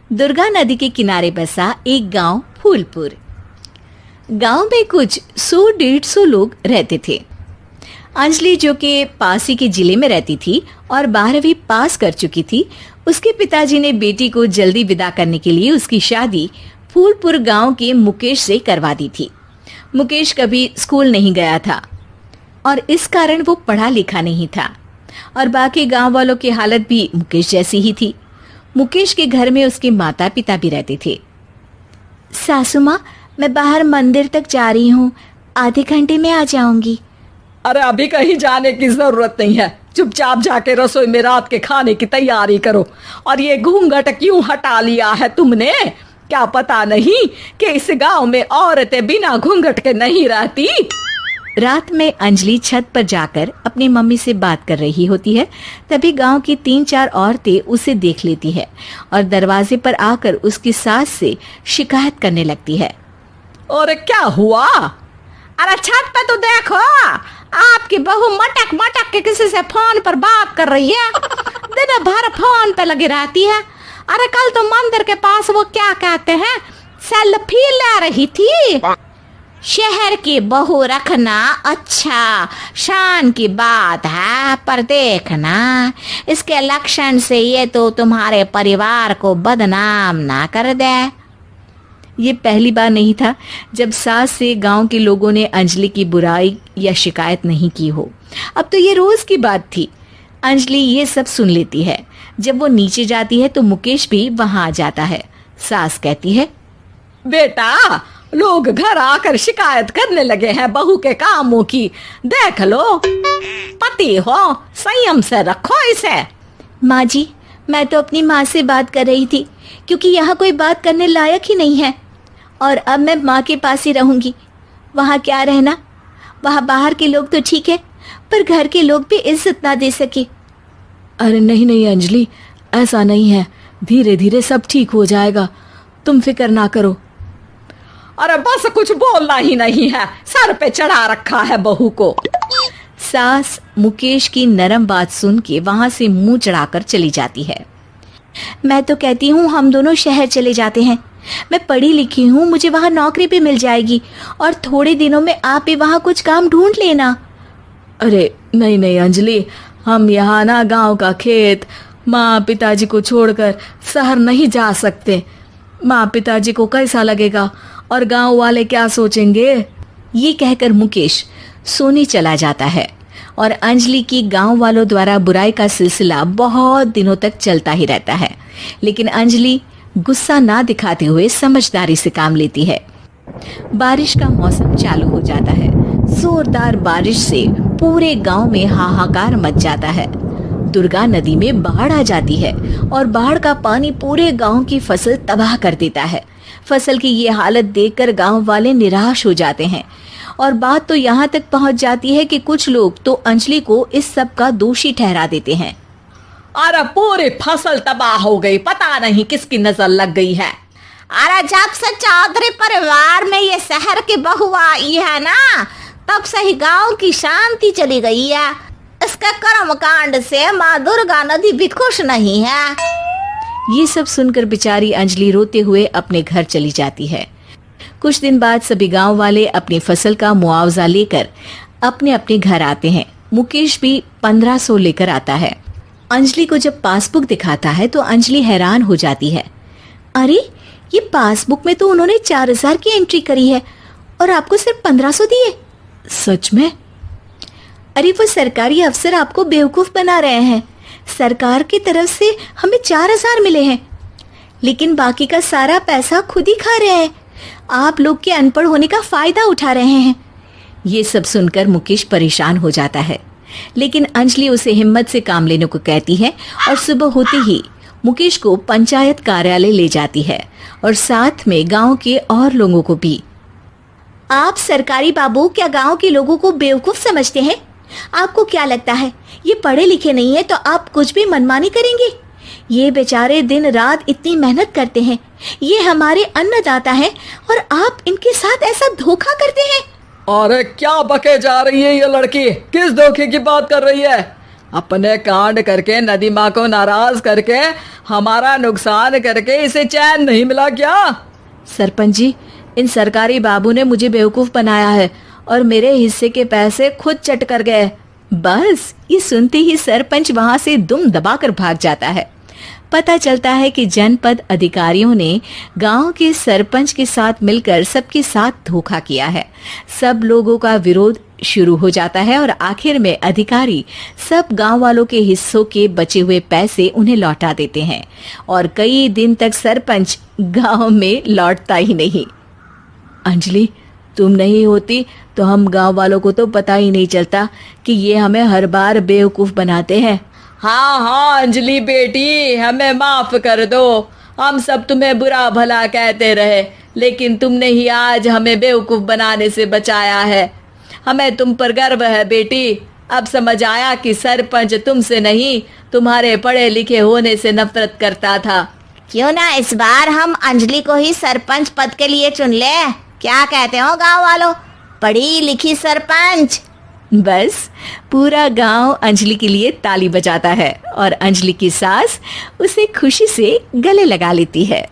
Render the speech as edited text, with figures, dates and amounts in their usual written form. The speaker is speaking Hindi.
दुर्गा नदी के किनारे बसा एक गांव फूलपुर। गांव में कुछ 100-150 लोग रहते थे। अंजलि, जो कि पास ही के जिले में रहती थी और 12वीं पास कर चुकी थी, उसके पिताजी ने बेटी को जल्दी विदा करने के लिए उसकी शादी फूलपुर गांव के मुकेश से करवा दी थी। मुकेश कभी स्कूल नहीं गया था और इस कारण वो पढ़ा लिखा नहीं था और बाकी गांव वालों की हालत भी मुकेश जैसी ही थी। मुकेश के घर में उसके माता पिता भी रहते थे। सासू माँ, मैं बाहर मंदिर तक जा रही हूँ, आधे घंटे में आ जाऊंगी। अरे अभी कहीं जाने की जरूरत नहीं है, चुपचाप जाके रसोई में रात के खाने की तैयारी करो। और ये घूंघट क्यों हटा लिया है तुमने? क्या पता नहीं कि इस गांव में औरतें बिना घूंघट के नहीं रहती? रात में अंजलि छत पर जाकर अपनी मम्मी से बात कर रही होती है। तभी गांव की 3-4 औरतें उसे देख लेती है और दरवाजे पर आकर उसकी सास से शिकायत करने लगती है। और क्या हुआ? अरे छत पे तो देखो, आपकी बहू मटक मटक के किसी से फोन पर बात कर रही है। दिन भर फोन पे लगी रहती है। अरे कल तो मंदिर के पास वो क्या कहते हैं, सेल्फी ले रही थी। शहर की बहू रखना अच्छा शान की बात है, पर देखना इसके लक्षण से ये तो तुम्हारे परिवार को बदनाम ना कर दे। ये पहली बार नहीं था जब सास से गांव के लोगों ने अंजलि की बुराई या शिकायत नहीं की हो। अब तो ये रोज की बात थी। अंजलि ये सब सुन लेती है। जब वो नीचे जाती है तो मुकेश भी वहां आ जाता है। सास कहती है, बेटा, लोग घर आकर शिकायत करने लगे हैं बहू के कामों की। देख लो, पति हो, संयम से रखो इसे। माँ जी, मैं तो अपनी माँ से बात कर रही थी, क्योंकि यहाँ कोई बात करने लायक ही नहीं है और अब मैं माँ के पास ही रहूंगी। वहाँ क्या रहना, वहाँ बाहर के लोग तो ठीक है, पर घर के लोग भी इज्जत ना दे सके। अरे नहीं नहीं अंजलि, ऐसा नहीं है, धीरे धीरे सब ठीक हो जाएगा, तुम फिक्र ना करो। अरे बस कुछ बोलना ही नहीं है, सर पे चढ़ा रखा है बहू को। सास मुकेश की नरम बात सुन के वहां से मुंह चढ़ाकर चली जाती है। मैं तो कहती हूँ हम दोनों शहर चले जाते हैं। मैं पढ़ी लिखी हूँ, मुझे वहाँ नौकरी भी मिल जाएगी और थोड़े दिनों में आप भी वहाँ कुछ काम ढूंढ लेना। अरे नहीं नहीं अंजलि, हम यहाँ ना गांव का खेत, माँ पिताजी को छोड़कर शहर नहीं जा सकते। माँ पिताजी को कैसा लगेगा और गांव वाले क्या सोचेंगे? ये कहकर मुकेश सोने चला जाता है और अंजलि की गांव वालों द्वारा बुराई का सिलसिला बहुत दिनों तक चलता ही रहता है। लेकिन अंजलि गुस्सा ना दिखाते हुए समझदारी से काम लेती है। बारिश का मौसम चालू हो जाता है। जोरदार बारिश से पूरे गांव में हाहाकार मच जाता है। दुर्गा नदी में बाढ़ आ जाती है और बाढ़ का पानी पूरे गांव की फसल तबाह कर देता है। फसल की ये हालत देखकर गांव वाले निराश हो जाते हैं और बात तो यहाँ तक पहुँच जाती है कि कुछ लोग तो अंजलि को इस सब का दोषी ठहरा देते हैं। अरे पूरी फसल तबाह हो गई, पता नहीं किसकी नजर लग गई है। अरे जब से चौधरी परिवार में ये शहर की बहू आई है ना, तब से ही गांव की शांति चली गई है। इसके कर्म कांड से माँ दुर्गा नदी भी खुश नहीं है। ये सब सुनकर बेचारी अंजलि रोते हुए अपने घर चली जाती है। कुछ दिन बाद सभी गांव वाले अपनी फसल का मुआवजा लेकर अपने अपने घर आते हैं। मुकेश भी 1500 लेकर आता है। अंजलि को जब पासबुक दिखाता है तो अंजलि हैरान हो जाती है। अरे, ये पासबुक में तो उन्होंने 4000 की एंट्री करी है और आपको सिर्फ 1500 दिए। सच में? अरे, वो सरकारी अफसर आपको बेवकूफ बना रहे हैं। सरकार की तरफ से हमें 4000 मिले हैं, लेकिन बाकी का सारा पैसा खुद ही खा रहे हैं। आप लोग के अनपढ़ होने का फायदा उठा रहे हैं। ये सब सुनकर मुकेश परेशान हो जाता है, लेकिन अंजलि उसे हिम्मत से काम लेने को कहती है और सुबह होते ही मुकेश को पंचायत कार्यालय ले जाती है और साथ में गांव के और लोगों को भी। आप सरकारी बाबू क्या गांव के लोगों को बेवकूफ समझते हैं? आपको क्या लगता है ये पढ़े लिखे नहीं है तो आप कुछ भी मनमानी करेंगे? ये बेचारे दिन रात इतनी मेहनत करते हैं, ये हमारे अन्नदाता हैं और आप इनके साथ ऐसा धोखा करते हैं। अरे क्या बके जा रही है ये लड़की, किस धोखे की बात कर रही है? अपने कांड करके नदी माँ को नाराज करके हमारा नुकसान करके इसे चैन नहीं मिला क्या? सरपंच जी, इन सरकारी बाबू ने मुझे बेवकूफ बनाया है और मेरे हिस्से के पैसे खुद चट कर गए। बस ये सुनते ही सरपंच वहां से दुम दबाकर भाग जाता है। पता चलता है कि जनपद अधिकारियों ने गांव के सरपंच के साथ मिलकर सबके साथ धोखा किया है। सब लोगों का विरोध शुरू हो जाता है और आखिर में अधिकारी सब गांव वालों के हिस्सों के बचे हुए पैसे उन्हें लौटा देते हैं और कई दिन तक सरपंच गांव में लौटता ही नहीं। अंजलि, तुम नहीं होती तो हम गांव वालों को तो पता ही नहीं चलता कि ये हमें हर बार बेवकूफ बनाते हैं। हाँ हाँ अंजलि बेटी, हमें माफ कर दो। हम सब तुम्हें बुरा भला कहते रहे, लेकिन तुमने ही आज हमें बेवकूफ बनाने से बचाया है। हमें तुम पर गर्व है बेटी। अब समझ आया कि सरपंच तुमसे नहीं, तुम्हारे पढ़े लिखे होने से नफरत करता था। क्यों ना इस बार हम अंजलि को ही सरपंच पद के लिए चुन ले? क्या कहते हो गांव वालों? पढ़ी लिखी सरपंच। बस पूरा गांव अंजलि के लिए ताली बजाता है और अंजलि की सास उसे खुशी से गले लगा लेती है।